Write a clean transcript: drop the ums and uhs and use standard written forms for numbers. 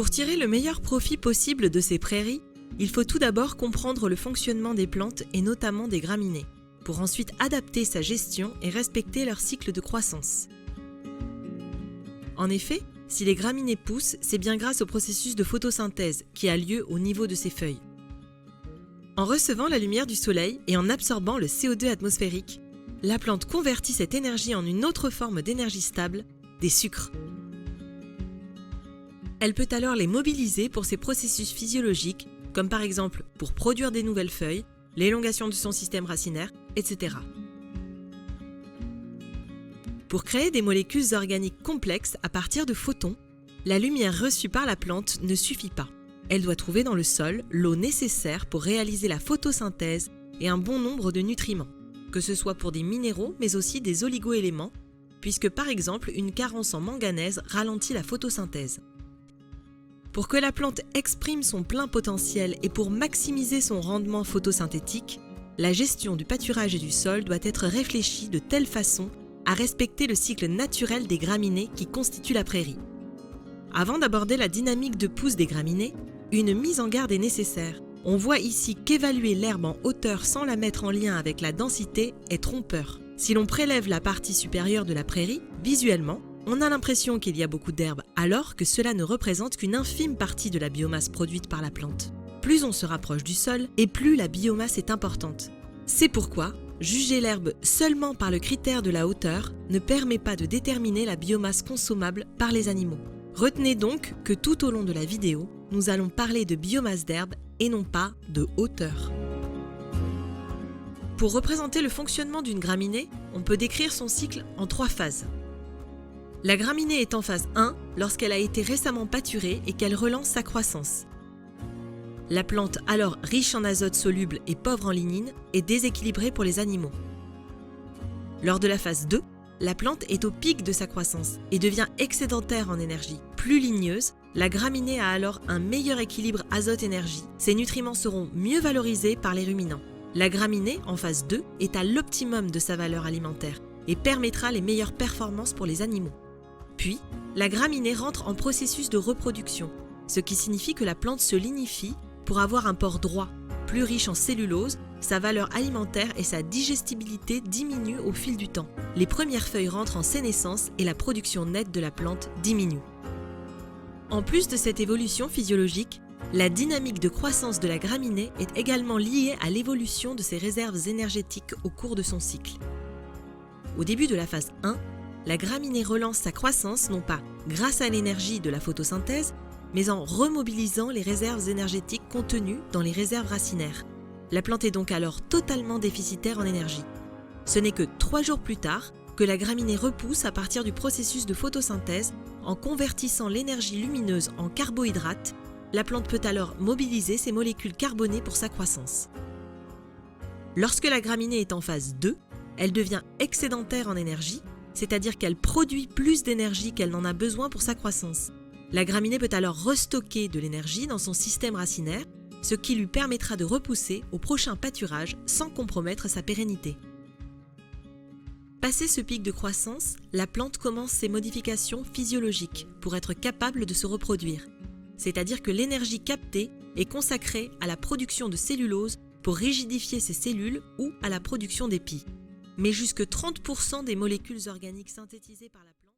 Pour tirer le meilleur profit possible de ces prairies, il faut tout d'abord comprendre le fonctionnement des plantes et notamment des graminées, pour ensuite adapter sa gestion et respecter leur cycle de croissance. En effet, si les graminées poussent, c'est bien grâce au processus de photosynthèse qui a lieu au niveau de ses feuilles. En recevant la lumière du soleil et en absorbant le CO2 atmosphérique, la plante convertit cette énergie en une autre forme d'énergie stable, des sucres. Elle peut alors les mobiliser pour ses processus physiologiques, comme par exemple pour produire des nouvelles feuilles, l'élongation de son système racinaire, etc. Pour créer des molécules organiques complexes à partir de photons, la lumière reçue par la plante ne suffit pas. Elle doit trouver dans le sol l'eau nécessaire pour réaliser la photosynthèse et un bon nombre de nutriments, que ce soit pour des minéraux mais aussi des oligo-éléments, puisque par exemple une carence en manganèse ralentit la photosynthèse. Pour que la plante exprime son plein potentiel et pour maximiser son rendement photosynthétique, la gestion du pâturage et du sol doit être réfléchie de telle façon à respecter le cycle naturel des graminées qui constituent la prairie. Avant d'aborder la dynamique de pousse des graminées, une mise en garde est nécessaire. On voit ici qu'évaluer l'herbe en hauteur sans la mettre en lien avec la densité est trompeur. Si l'on prélève la partie supérieure de la prairie, visuellement, on a l'impression qu'il y a beaucoup d'herbe, alors que cela ne représente qu'une infime partie de la biomasse produite par la plante. Plus on se rapproche du sol, et plus la biomasse est importante. C'est pourquoi, juger l'herbe seulement par le critère de la hauteur ne permet pas de déterminer la biomasse consommable par les animaux. Retenez donc que tout au long de la vidéo, nous allons parler de biomasse d'herbe et non pas de hauteur. Pour représenter le fonctionnement d'une graminée, on peut décrire son cycle en 3 phases. La graminée est en phase 1 lorsqu'elle a été récemment pâturée et qu'elle relance sa croissance. La plante, alors riche en azote soluble et pauvre en lignine, est déséquilibrée pour les animaux. Lors de la phase 2, la plante est au pic de sa croissance et devient excédentaire en énergie. Plus ligneuse, la graminée a alors un meilleur équilibre azote-énergie. Ses nutriments seront mieux valorisés par les ruminants. La graminée, en phase 2, est à l'optimum de sa valeur alimentaire et permettra les meilleures performances pour les animaux. Puis, la graminée rentre en processus de reproduction, ce qui signifie que la plante se lignifie pour avoir un port droit, plus riche en cellulose, sa valeur alimentaire et sa digestibilité diminuent au fil du temps. Les premières feuilles rentrent en sénescence et la production nette de la plante diminue. En plus de cette évolution physiologique, la dynamique de croissance de la graminée est également liée à l'évolution de ses réserves énergétiques au cours de son cycle. Au début de la phase 1, la graminée relance sa croissance non pas grâce à l'énergie de la photosynthèse, mais en remobilisant les réserves énergétiques contenues dans les réserves racinaires. La plante est donc alors totalement déficitaire en énergie. Ce n'est que 3 jours plus tard que la graminée repousse à partir du processus de photosynthèse en convertissant l'énergie lumineuse en carbohydrates. La plante peut alors mobiliser ses molécules carbonées pour sa croissance. Lorsque la graminée est en phase 2, elle devient excédentaire en énergie, c'est-à-dire qu'elle produit plus d'énergie qu'elle n'en a besoin pour sa croissance. La graminée peut alors restocker de l'énergie dans son système racinaire, ce qui lui permettra de repousser au prochain pâturage sans compromettre sa pérennité. Passé ce pic de croissance, la plante commence ses modifications physiologiques pour être capable de se reproduire. C'est-à-dire que l'énergie captée est consacrée à la production de cellulose pour rigidifier ses cellules ou à la production d'épis. Mais jusque 30% des molécules organiques synthétisées par la plante